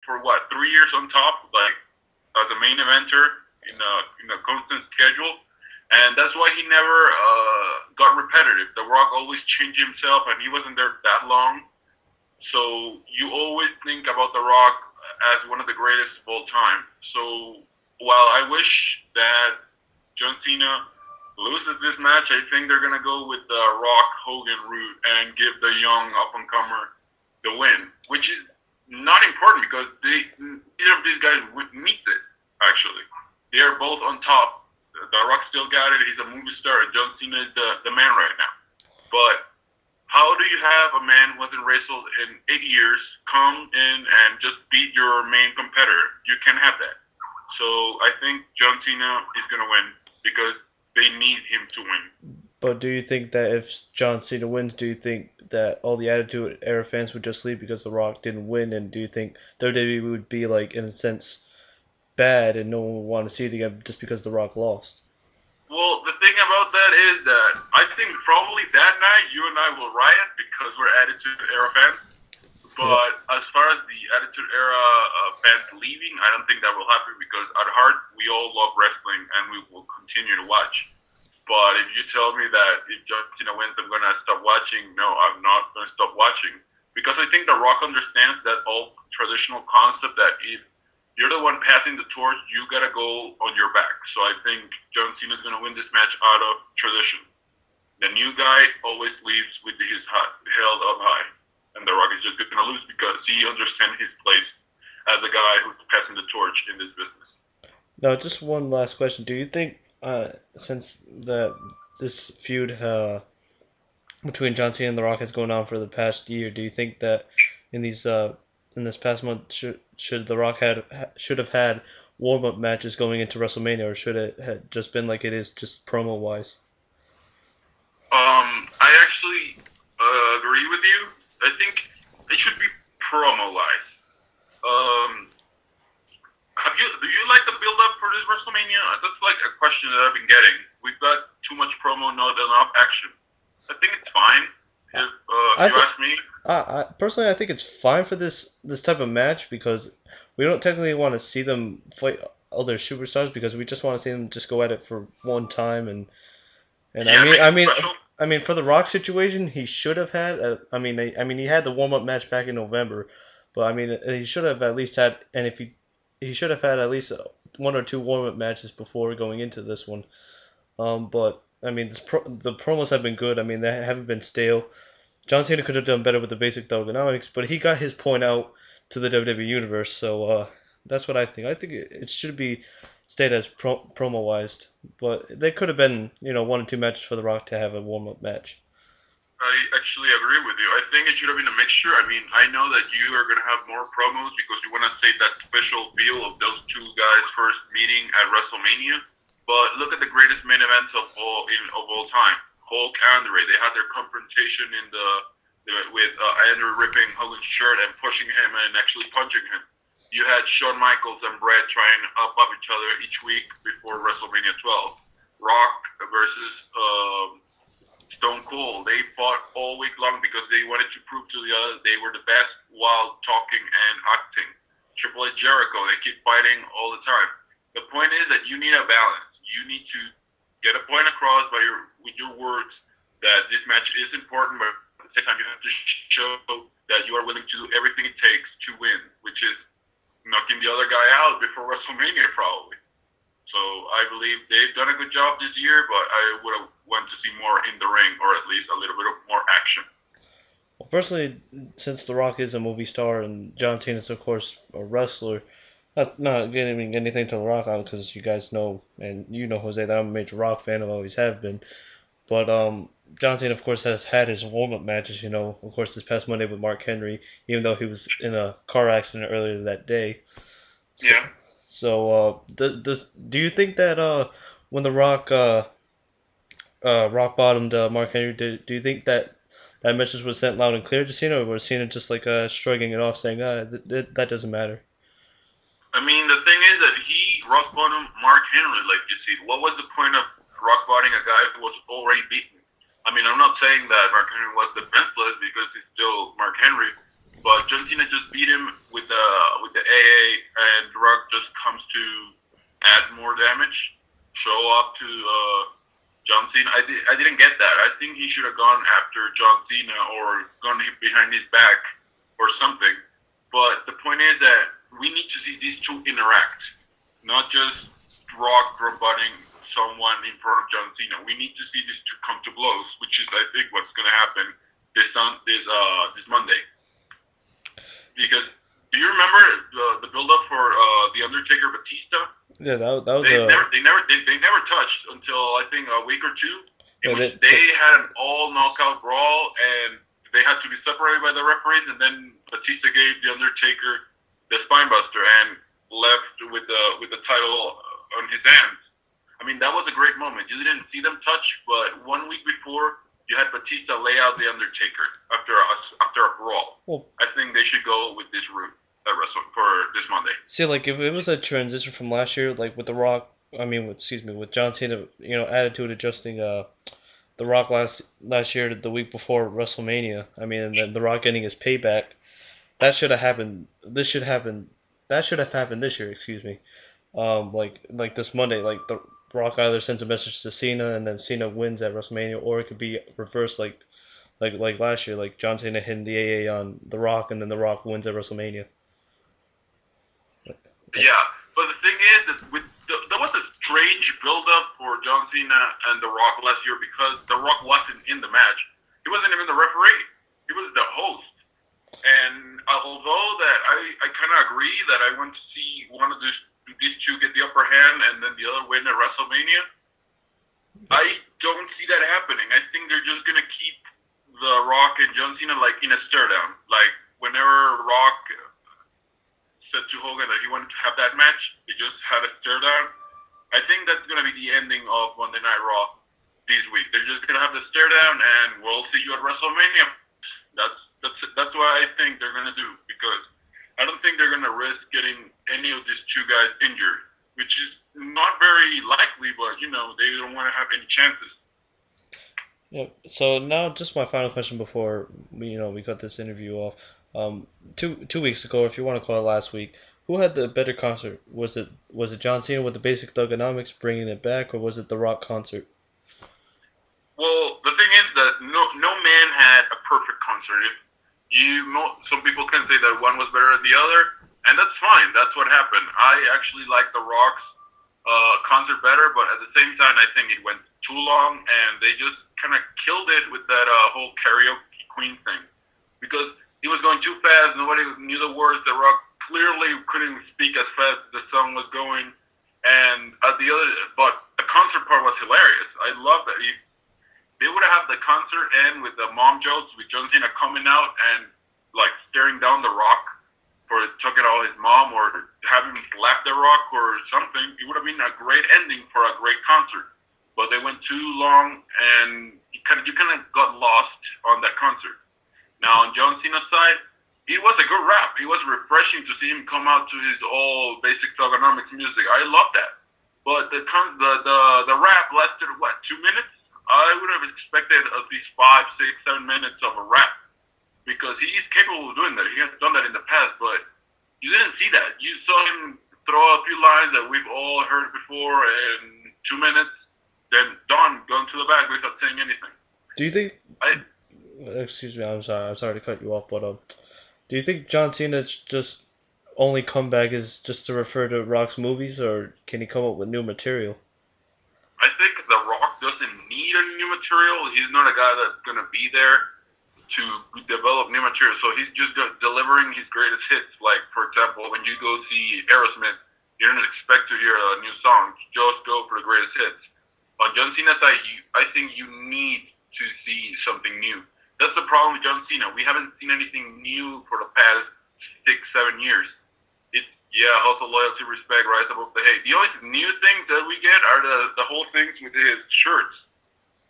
for what 3 years on top, like as a main eventer in a constant schedule, and that's why he never got repetitive. The Rock always changed himself, and he wasn't there that long. So you always think about The Rock as one of the greatest of all time. So while I wish that John Cena loses this match, I think they're gonna go with the Rock Hogan route and give the young up and comer the win, which is not important because neither of these guys meet it. Actually, they are both on top. The Rock still got it. He's a movie star. John Cena is the man right now. But how do you have a man who hasn't wrestled in 8 years come in and just beat your main competitor? You can't have that. So I think John Cena is going to win because they need him to win. But do you think that if John Cena wins, do you think that all the Attitude Era fans would just leave because The Rock didn't win? And do you think WWE would be, like, in a sense, bad and no one would want to see it again just because The Rock lost? Well, the thing about that is that I think probably that night you and I will riot because we're Attitude Era fans. But as far as the Attitude Era fans leaving, I don't think that will happen because at heart we all love wrestling and we will continue to watch. But if you tell me that if John Cena wins, I'm going to stop watching, no, I'm not going to stop watching. Because I think The Rock understands that old traditional concept that if you're the one passing the torch, you got to go on your back. So I think John Cena is going to win this match out of tradition. The new guy always leaves with his head held up high. And The Rock is just going to lose because he understands his place as a guy who's passing the torch in this business. Now, just one last question. Do you think, since this feud between John Cena and The Rock has gone on for the past year, do you think that in this past month should The Rock should have had warm-up matches going into WrestleMania, or should it have just been like it is, just promo-wise? I actually agree with you. I think it should be promo-wise. Do you like the build-up for this WrestleMania? That's like a question that I've been getting. We've got too much promo, not enough action. I think it's fine. If you ask me. Personally, I think it's fine for this type of match because we don't technically want to see them fight other superstars because we just want to see them just go at it for one time and Yeah, I mean for the Rock situation he should have had I mean he had the warm up match back in November, but I mean he should have at least had, and if he should have had at least one or two warm up matches before going into this one. But I mean the promos have been good. I mean they haven't been stale. John Cena could have done better with the basic ergonomics, but he got his point out to the WWE Universe, so that's what I think. I think it should be stayed as promo-wise, but there could have been, one or two matches for The Rock to have a warm-up match. I actually agree with you. I think it should have been a mixture. I mean, I know that you are going to have more promos because you want to say that special feel of those two guys first meeting at WrestleMania, but look at the greatest main events of all time. Hulk and Andre, they had their confrontation with Andrew ripping Hogan's shirt and pushing him and actually punching him. You had Shawn Michaels and Bret trying to up each other each week before WrestleMania 12. Rock versus Stone Cold. They fought all week long because they wanted to prove to the others they were the best while talking and acting. Triple H, Jericho, they keep fighting all the time. The point is that you need a balance. You need to get a point across with your words that this match is important, but at the same time you have to show that you are willing to do everything it takes to win, which is knocking the other guy out before WrestleMania probably. So I believe they've done a good job this year, but I would have wanted to see more in the ring, or at least a little bit of more action. Well, personally, since The Rock is a movie star and John Cena is of course a wrestler, that's not giving anything to The Rock on because you guys know, and you know, Jose, that I'm a major Rock fan. I always have been. But John Cena, of course, has had his warm-up matches, of course, this past Monday with Mark Henry, even though he was in a car accident earlier that day. Yeah. So, do you think that when The Rock rock bottomed Mark Henry, do you think that message was sent loud and clear to Cena, or was Cena just like shrugging it off, saying, that doesn't matter? I mean, the thing is that he rock bottomed Mark Henry, like you see. What was the point of rock bottoming a guy who was already beaten? I mean, I'm not saying that Mark Henry was defenseless because he's still Mark Henry, But John Cena just beat him with the AA, and The Rock just comes to add more damage, show up to John Cena. I didn't get that. I think he should have gone after John Cena or gone behind his back or something. But the point is that we need to see these two interact, not just Rock rebutting someone in front of John Cena. We need to see these two come to blows, which is, I think, what's going to happen this Monday. Because do you remember the build-up for the Undertaker Batista? Yeah, that was they never touched until I think a week or two. In which they had an all knockout brawl, and they had to be separated by the referees, and then Batista gave the Undertaker the spinebuster and left with the title on his hands. I mean, that was a great moment. You didn't see them touch, but 1 week before, you had Batista lay out the Undertaker after a brawl. Well, I think they should go with this route for this Monday. See, like, if it was a transition from last year, like with The Rock, with John Cena, attitude adjusting The Rock last year, the week before WrestleMania, and then The Rock getting his payback, that should have happened. That should have happened this year, excuse me. Like this Monday, like The Rock either sends a message to Cena and then Cena wins at WrestleMania, or it could be reversed like last year, like John Cena hitting the AA on The Rock and then The Rock wins at WrestleMania. Yeah, but the thing is that there was a strange build-up for John Cena and The Rock last year because The Rock wasn't in the match. He wasn't even the referee. He was the host. And although that I kind of agree that I want to see one of these two get the upper hand and then the other win at WrestleMania, I don't see that happening. I think they're just going to keep The Rock and John Cena like in a stare down. Like whenever Rock said to Hogan that he wanted to have that match, they just had a stare down. I think that's going to be the ending of Monday Night Raw this week. They're just going to have the stare down, and we'll see you at WrestleMania. That's what I think they're going to do, because I don't think they're going to risk getting any of these two guys injured, which is not very likely, but, they don't want to have any chances. Yeah. So now just my final question before we cut this interview off. 2 weeks ago, if you want to call it last week, who had the better concert? Was it John Cena with the Basic Thugonomics bringing it back, or was it The Rock concert? Well, the thing is that no man had a perfect concert. Some people can say that one was better than the other, and that's fine. That's what happened. I actually like The Rock's concert better, but at the same time, I think it went too long, and they just kind of killed it with that whole karaoke queen thing, because it was going too fast. Nobody knew the words. The Rock clearly couldn't speak as fast as the song was going, but the concert part was hilarious. I love that. They would have the concert end with the mom jokes, with John Cena coming out and like staring down The Rock for talking about his mom, or having him slap The Rock or something. It would have been a great ending for a great concert. But they went too long, and you kind of got lost on that concert. Now on John Cena's side, it was a good rap. It was refreshing to see him come out to his all Basic Thugonomics music. I love that. But the rap lasted 2 minutes? I would have expected at least 5, 6, 7 minutes of a rap, because he's capable of doing that. He has done that in the past, but you didn't see that. You saw him throw a few lines that we've all heard before in 2 minutes, then gone to the back without saying anything. Do you think? Excuse me, I'm sorry to cut you off, but do you think John Cena's just only comeback is just to refer to Rock's movies, or can he come up with new material? I think The Rock doesn't need any new material. He's not a guy that's going to be there to develop new material. So he's just delivering his greatest hits. Like, for example, when you go see Aerosmith, you don't expect to hear a new song. Just go for the greatest hits. On John Cena's side, I think you need to see something new. That's the problem with John Cena. We haven't seen anything new for the past 6, 7 years. Also loyalty, respect, rise above the hate. The only new things that we get are the whole things with his shirts.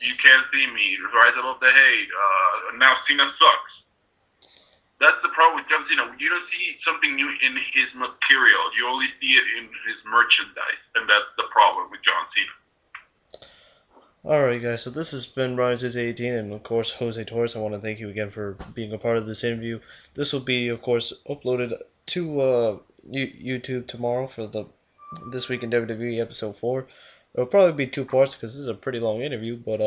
You can't see me, rise above the hate, now Cena sucks. That's the problem with John Cena. You don't see something new in his material. You only see it in his merchandise, and that's the problem with John Cena. Alright, guys, so this has been Ryan's18, and of course, Jose Torres. I want to thank you again for being a part of this interview. This will be, of course, uploaded to YouTube tomorrow for the This Week in WWE episode 4. It'll probably be 2 parts because this is a pretty long interview, but,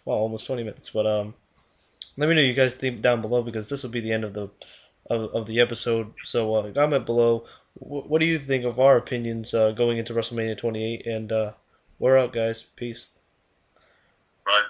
well, almost 20 minutes. But, let me know what you guys think down below because this will be the end of the episode. So, comment below. What do you think of our opinions going into WrestleMania 28? And, we're out, guys. Peace. Bye.